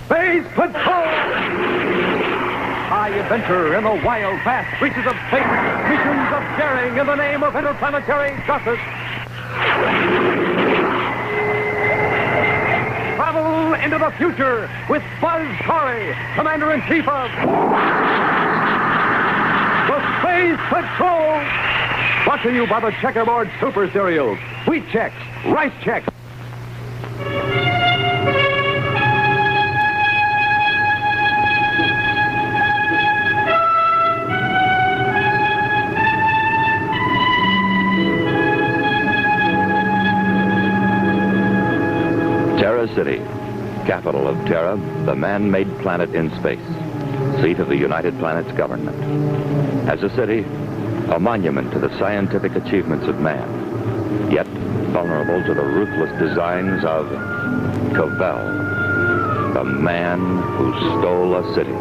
Space Patrol! High adventure in the wild, vast reaches of space. Missions of daring in the name of interplanetary justice. Travel into the future with Buzz Corey, Commander-in-Chief of the Space Patrol. Brought to you by the Checkerboard Super Cereals. Wheat Chex, Rice Chex. Terra City, capital of Terra, the man-made planet in space, seat of the United Planets government. As a city, a monument to the scientific achievements of man, yet vulnerable to the ruthless designs of Cavell, the man who stole a city.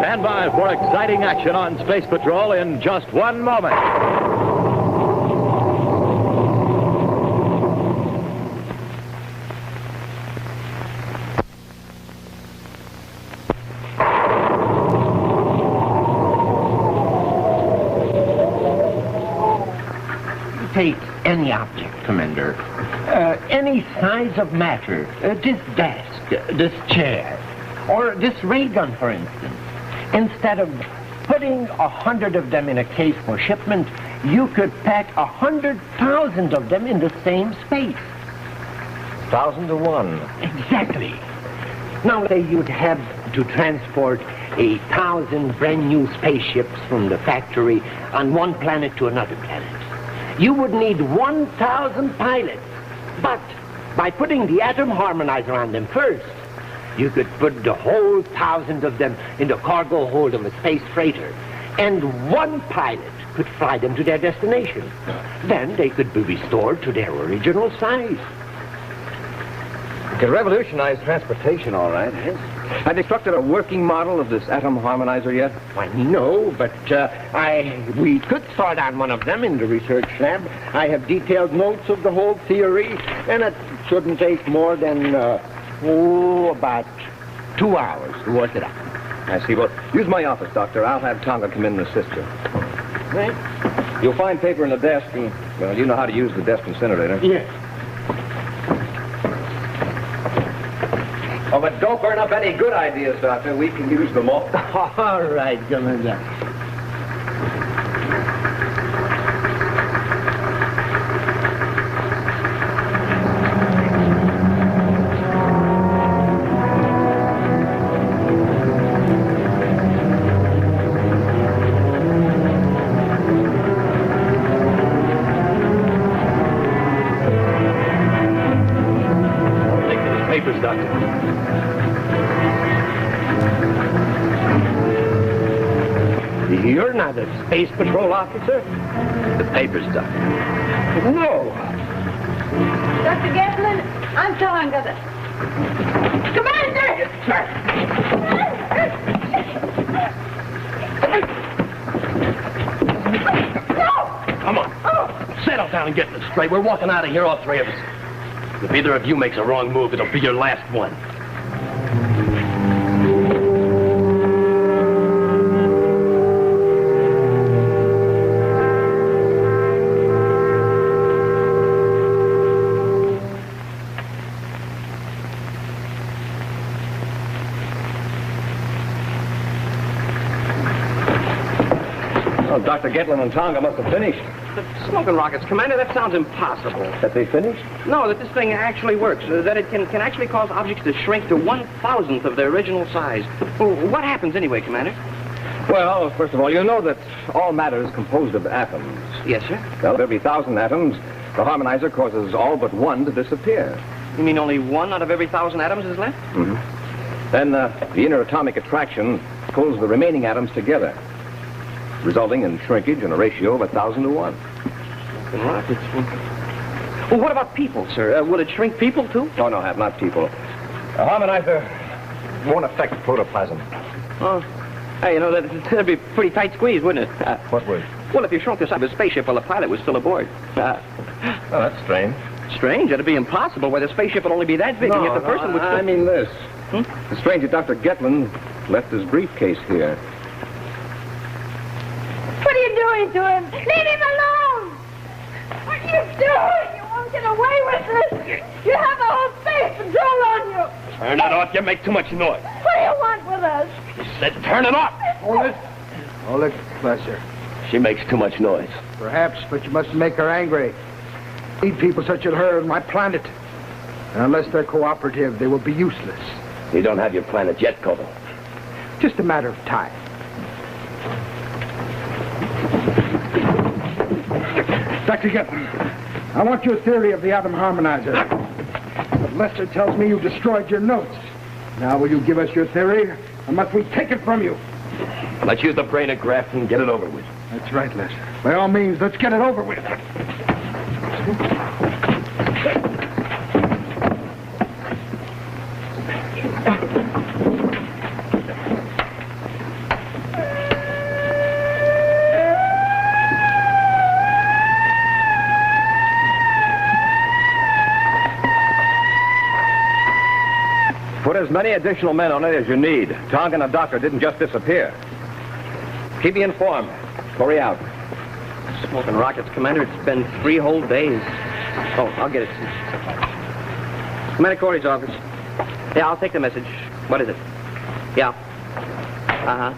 Stand by for exciting action on Space Patrol in just one moment. Take any object, Commander. Any size of matter. This desk, this chair, or this ray gun, for instance. Instead of putting 100 of them in a case for shipment, you could pack 100,000 of them in the same space. 1,000 to 1. Exactly. Now, say you'd have to transport 1,000 brand new spaceships from the factory on one planet to another planet. You would need 1,000 pilots. But by putting the atom harmonizer on them first, you could put the whole 1,000 of them in the cargo hold of a space freighter, and one pilot could fly them to their destination. Then they could be restored to their original size. You could revolutionize transportation, all right. Have you constructed a working model of this atom harmonizer yet? Why, no, but we could start on one of them in the research lab. I have detailed notes of the whole theory, and it shouldn't take more than, about 2 hours to work it out. I see. Well, use my office, Doctor. I'll have Tonga come in and assist you. Right? You'll find paper in the desk, and, well, you know how to use the desk incinerator. Yes. Oh, but don't burn up any good ideas, Doctor. We can use them all. All right, Commander. Papers, Doctor. You're not a Space Patrol officer? The papers, Doctor. No. Dr. Gatlin, I'm Tonga. Commander! No! Come on. Settle down and get this straight. We're walking out of here, all three of us. If either of you makes a wrong move, it'll be your last one. Well, Dr. Gatlin and Tonga must have finished. But smoking rockets, Commander, that sounds impossible. That they finished? No, that this thing actually works, that it can actually cause objects to shrink to 1,000th of their original size. Well, what happens anyway, Commander? Well, first of all, you know that all matter is composed of atoms. Yes, sir. Well, of every 1,000 atoms, the harmonizer causes all but one to disappear. You mean only one out of every 1,000 atoms is left? Mm-hmm. Then the inner atomic attraction pulls the remaining atoms together, resulting in shrinkage in a ratio of 1,000 to 1. Smoking rockets. Well, what about people, sir? Will it shrink people, too? Oh, no, not people. A harmonizer won't affect protoplasm. Oh. Hey, you know, that'd be a pretty tight squeeze, wouldn't it? What would? Well, if you shrunk the size of a spaceship while the pilot was still aboard. Oh, that's strange. Strange. That'd be impossible. Why, the spaceship would only be that big, and yet the person would still... I mean this. The stranger, Dr. Getlin, left his briefcase here. What are you doing to him? Leave him alone! What are you doing? You won't get away with this. You have the whole space control on you. Turn it off. You make too much noise. What do you want with us? He said turn it off. Hold it. Hold it, Lester. She makes too much noise. Perhaps, but you mustn't make her angry. Need people such as her on my planet. And unless they're cooperative, they will be useless. You don't have your planet yet, Kobo. Just a matter of time. Dr. Getlin, I want your theory of the atom harmonizer. But Lester tells me you destroyed your notes. Now, will you give us your theory, or must we take it from you? Let's use the brain of graft and get it over with. That's right, Lester. By all means, let's get it over with. Put as many additional men on it as you need. Tonk and the doctor didn't just disappear. Keep me informed. Corey out. Smoking rockets, Commander. It's been 3 whole days. Oh, I'll get it. Commander Corey's office. Yeah, I'll take the message. What is it? Yeah. Uh-huh.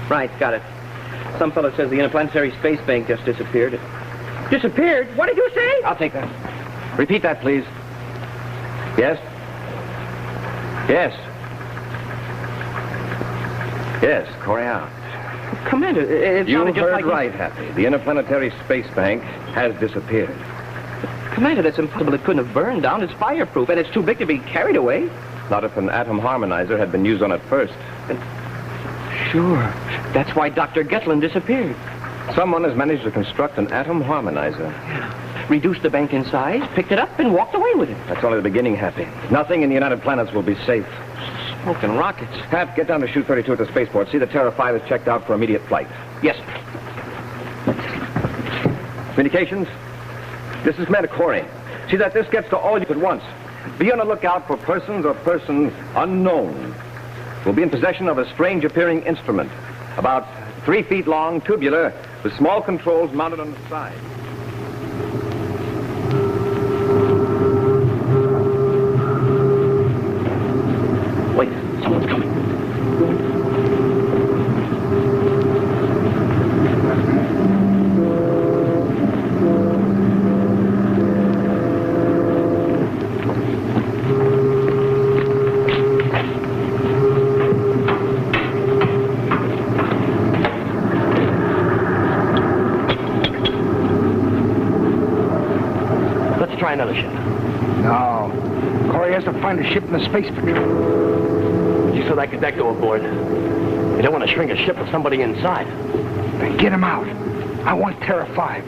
Right, got it. Some fellow says the Interplanetary Space Bank just disappeared. Disappeared? What did you say? I'll take that. Repeat that, please. Yes? Yes. Yes, Corey out. Commander, it You sounded just heard like... right, Happy. The Interplanetary Space Bank has disappeared. Commander, that's impossible. It couldn't have burned down. It's fireproof, and it's too big to be carried away. Not if an atom harmonizer had been used on it first. Sure. That's why Dr. Getlin disappeared. Someone has managed to construct an atom harmonizer. Reduced the bank in size, picked it up, and walked away with it. That's only the beginning, Happy. Nothing in the United Planets will be safe. Smoking rockets. Hap, get down to Chute 32 at the spaceport. See the Terra 5 is checked out for immediate flight. Yes. Communications? This is Commander Corey. See that this gets to all of you at once. Be on the lookout for persons or persons unknown. Will be in possession of a strange appearing instrument. About 3 feet long, tubular, with small controls mounted on the side. Wait, someone's coming. Let's try another ship. No. Corey has to find a ship in the space patrol. You saw that cadet go aboard. You don't want to shrink a ship with somebody inside. Then get him out. I want Terra 5.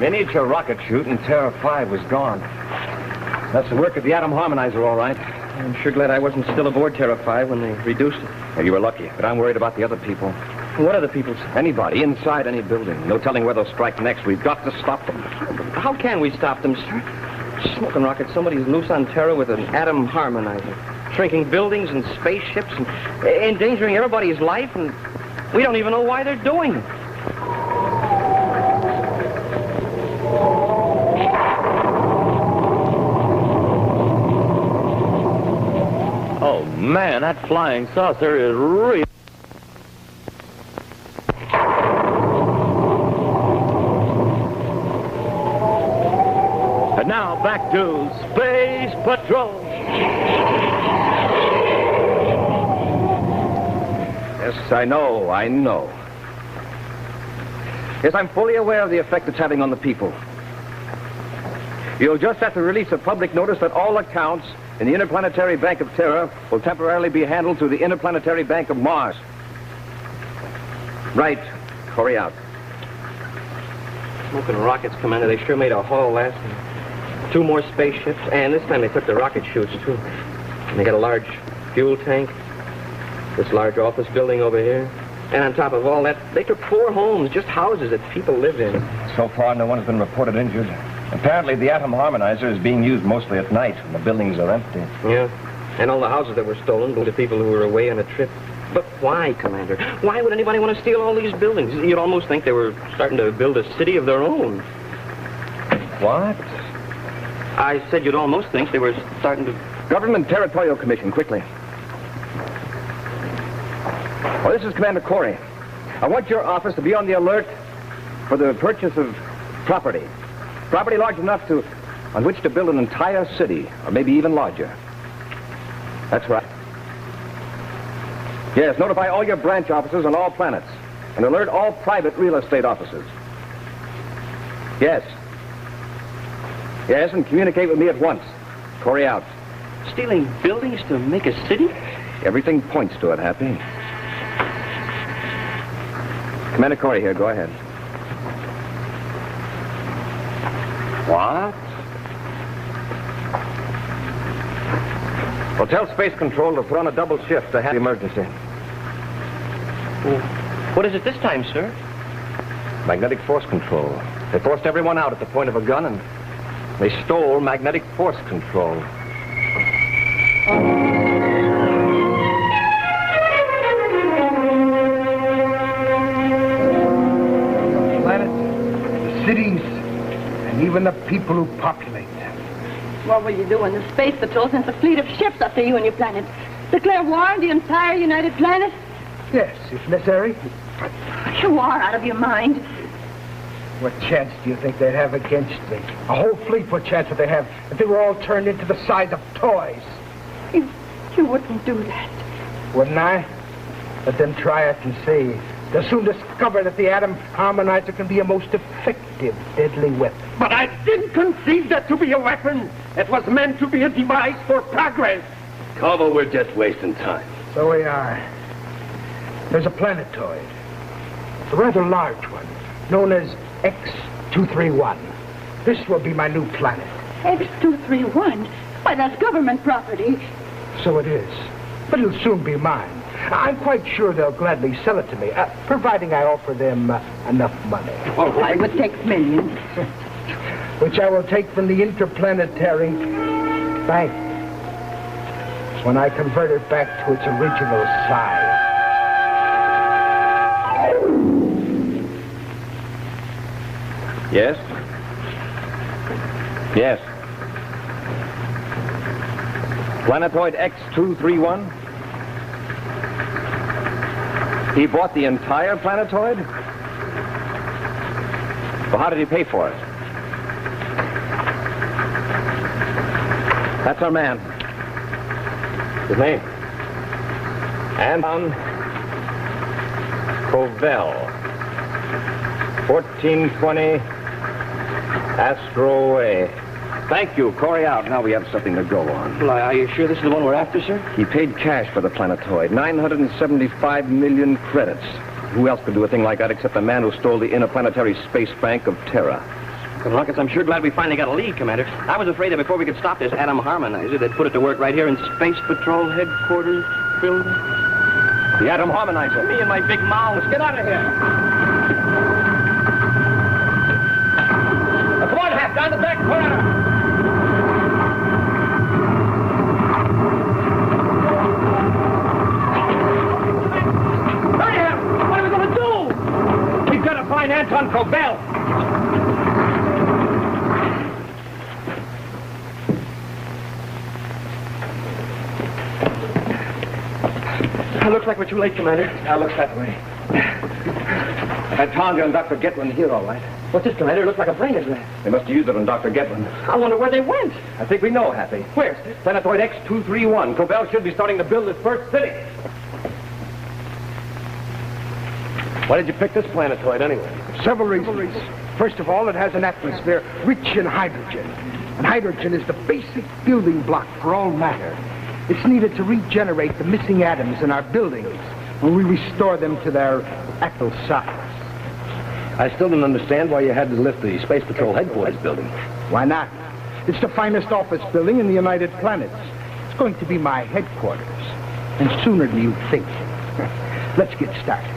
miniature rocket chute in Terra 5 was gone. That's the work of the atom harmonizer, all right. I'm sure glad I wasn't still aboard Terra 5 when they reduced it. Well, you were lucky, but I'm worried about the other people. What other people? Anybody, inside any building. No telling where they'll strike next. We've got to stop them. How can we stop them, sir? Smoking rocket, somebody's loose on Terra with an atom harmonizer. Shrinking buildings and spaceships and endangering everybody's life, and we don't even know why they're doing it. Oh, man, that flying saucer is real. And now back to Space Patrol. Yes, I know. Yes, I'm fully aware of the effect it's having on the people. You'll just have to release a public notice that all accounts in the Interplanetary Bank of Terra will temporarily be handled through the Interplanetary Bank of Mars. Right. Corey out. Smoking rockets, Commander. They sure made a haul last time. 2 more spaceships, and this time they took the rocket chutes, too. And they got a large fuel tank, this large office building over here. And on top of all that, they took 4 homes, just houses that people lived in. So far, no one has been reported injured. Apparently, the atom harmonizer is being used mostly at night when the buildings are empty. Yeah, and all the houses that were stolen belonged to people who were away on a trip. But why, Commander? Why would anybody want to steal all these buildings? You'd almost think they were starting to build a city of their own. What? I said you'd almost think they were starting to... Government Territorial Commission, quickly. Well, this is Commander Corey. I want your office to be on the alert for the purchase of property. Property large enough on which to build an entire city, or maybe even larger. That's right. Yes, notify all your branch offices on all planets, and alert all private real estate offices. Yes. Yes, and communicate with me at once. Corey out. Stealing buildings to make a city? Everything points to it, Happy. Commander Corey here, go ahead. What? Well, tell Space Control to put on a double shift to have the emergency. Well, what is it this time, sir? Magnetic force control. They forced everyone out at the point of a gun, and they stole magnetic force control. Planet, the cities, and even the people who populate them. What will you do when the Space Patrol sends a fleet of ships after you and your planet? Declare war on the entire United Planet? Yes, if necessary. You are out of your mind. What chance do you think they'd have against me? A whole fleet, what chance would they have if they were all turned into the size of toys? You wouldn't do that. Wouldn't I? Let them try it and see. They'll soon discover that the atom harmonizer can be a most effective, deadly weapon. But I didn't conceive that to be a weapon. It was meant to be a device for progress. Carver, we're just wasting time. So we are. There's a planetoid. A rather large one, known as X231. This will be my new planet. X231? Why, that's government property. So it is. But it'll soon be mine. I'm quite sure they'll gladly sell it to me, providing I offer them enough money. All right, it takes millions. Which I will take from the Interplanetary Bank when I convert it back to its original size. Yes? Yes. Planetoid X231? He bought the entire planetoid? Well, how did he pay for it? That's our man. His name? Anton Covell. 1420 Astro Way. Thank you. Corey out. Now we have something to go on. Well, are you sure this is the one we're after, sir? He paid cash for the planetoid. 975 million credits. Who else could do a thing like that except the man who stole the Interplanetary Space Bank of Terra? Rockets, I'm sure glad we finally got a lead, Commander. I was afraid that before we could stop this atom harmonizer, they'd put it to work right here in Space Patrol headquarters building. The atom harmonizer. Me and my big mouth. Let's get out of here. Now, come on, Hap, down the back corner. Find Anton Cobell. Looks like we're too late, Commander. Now, looks that way. Had Tonga and Dr. Getlin here, all right. What's this, Commander? It looks like a brain advance. They must have used it on Dr. Getlin. I wonder where they went. I think we know, Happy. Where? Planetoid X231. Cobell should be starting to build his first city. Why did you pick this planetoid, anyway? Several reasons. First of all, it has an atmosphere rich in hydrogen. And hydrogen is the basic building block for all matter. It's needed to regenerate the missing atoms in our buildings when we restore them to their actual size. I still don't understand why you had to lift the Space Patrol headquarters building. Why not? It's the finest office building in the United Planets. It's going to be my headquarters. And sooner than you think. Let's get started.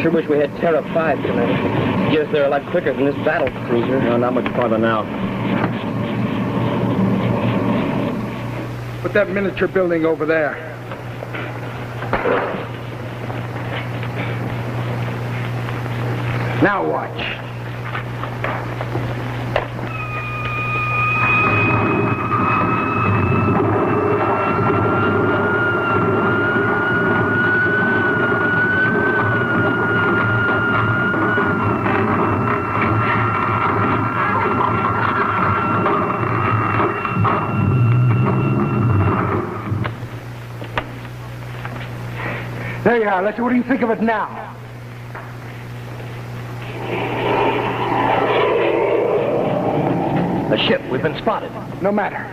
Sure wish we had Terra 5, Commander. Get us there a lot quicker than this battle cruiser. No, not much farther now. Put that miniature building over there. Now watch. There you are. Let's see. What do you think of it now? A ship. We've been spotted. No matter.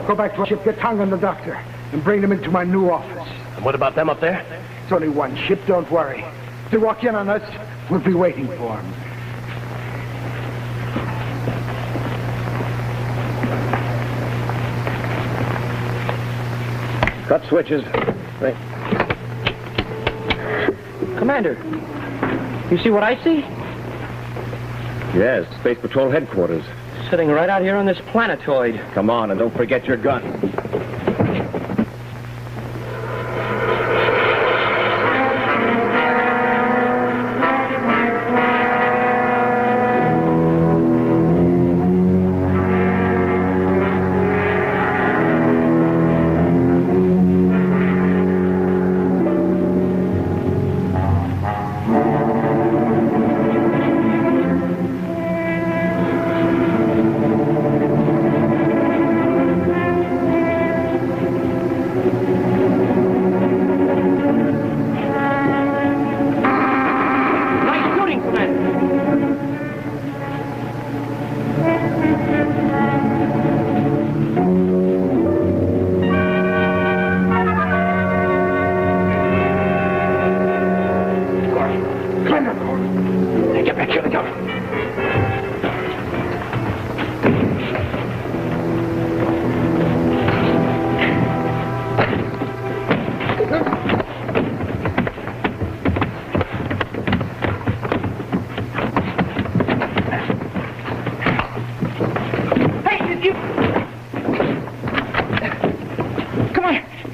Go back to our ship, get Tonga and the doctor, and bring them into my new office. And what about them up there? It's only one ship, don't worry. If they walk in on us, we'll be waiting for them. Cut switches. Right. Commander, you see what I see? Yes, Space Patrol headquarters. Sitting right out here on this planetoid. Come on, and don't forget your gun.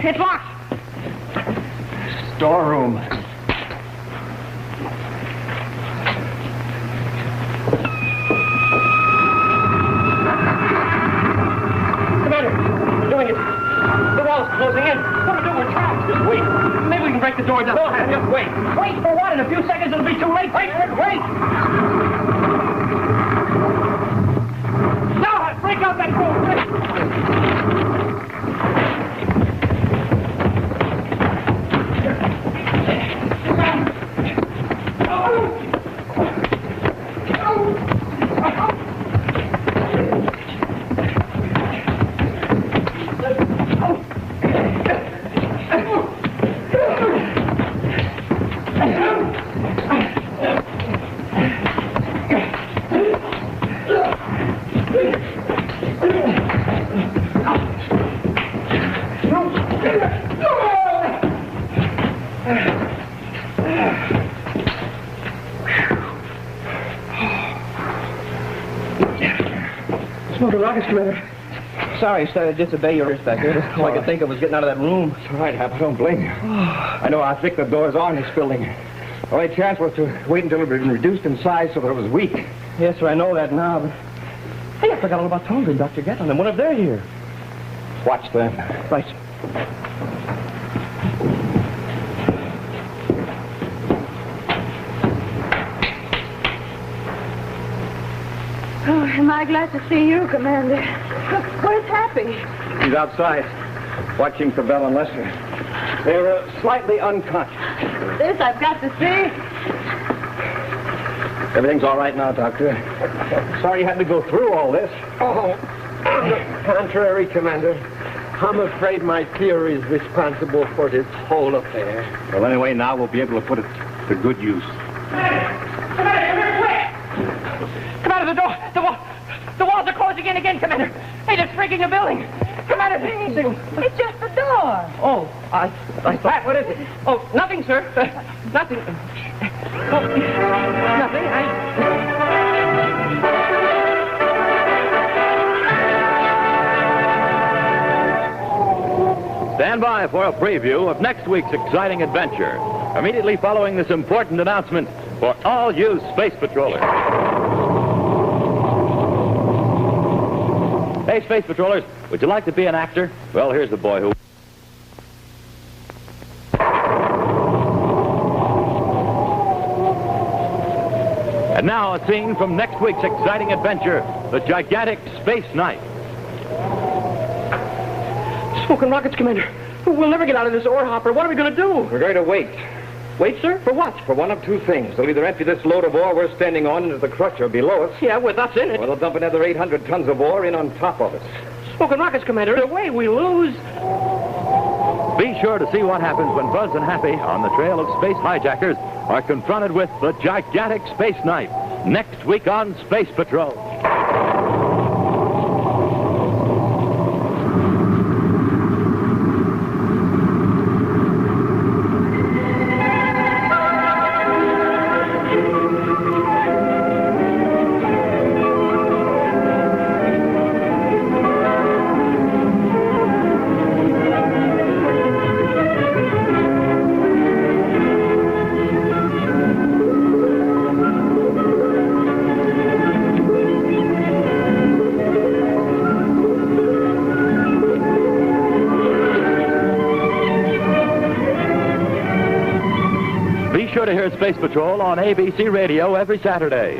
It's locked. Storeroom. Commander, we're doing it. The wall's closing in. What do we do? We're trapped. Just wait. Maybe we can break the door down. Go ahead. Just wait. Wait for what? In a few seconds it'll be too late. Wait. Now, break out that door. Smoking rockets, Commander. Sorry, I started to disobey your orders back there. All I could think of was getting out of that room. It's all right, Hap. I don't blame you. I know how thick the doors are in this building. The only chance was to wait until it had been reduced in size so that it was weak. Yes, sir, I know that now, but... Hey, I forgot all about Tonga and Dr. Gatlin. And what if they're here? Watch them. Right. Oh, am I glad to see you, Commander. Look, where's Happy? He's outside, watching for Belle and Lester. They're slightly unconscious. This I've got to see. Everything's all right now, Doctor. Sorry you had to go through all this. Oh, on the contrary, Commander. I'm afraid my theory is responsible for this whole affair. Well, anyway, now we'll be able to put it to good use. Commander, the walls are closing in again, Commander. Hey, they're freaking the building. Commander, It's just the door. Oh, I thought, what is it? Oh, nothing, sir. Nothing. Oh, nothing. Stand by for a preview of next week's exciting adventure, immediately following this important announcement for all you space patrollers. Hey, space patrollers, would you like to be an actor? Well, here's the boy who... And now a scene from next week's exciting adventure, the gigantic space knife. Smoking rockets, Commander. We'll never get out of this ore hopper. What are we going to do? We're going to wait. Wait, sir? For what? For one of two things. They'll either empty this load of ore we're standing on into the crusher below us, Yeah, with us in it. or they'll dump another 800 tons of ore in on top of us. Smoking rockets, Commander. The way we lose. Be sure to see what happens when Buzz and Happy, on the trail of space hijackers, are confronted with the gigantic space knife next week on Space Patrol. Be sure to hear Space Patrol on ABC Radio every Saturday.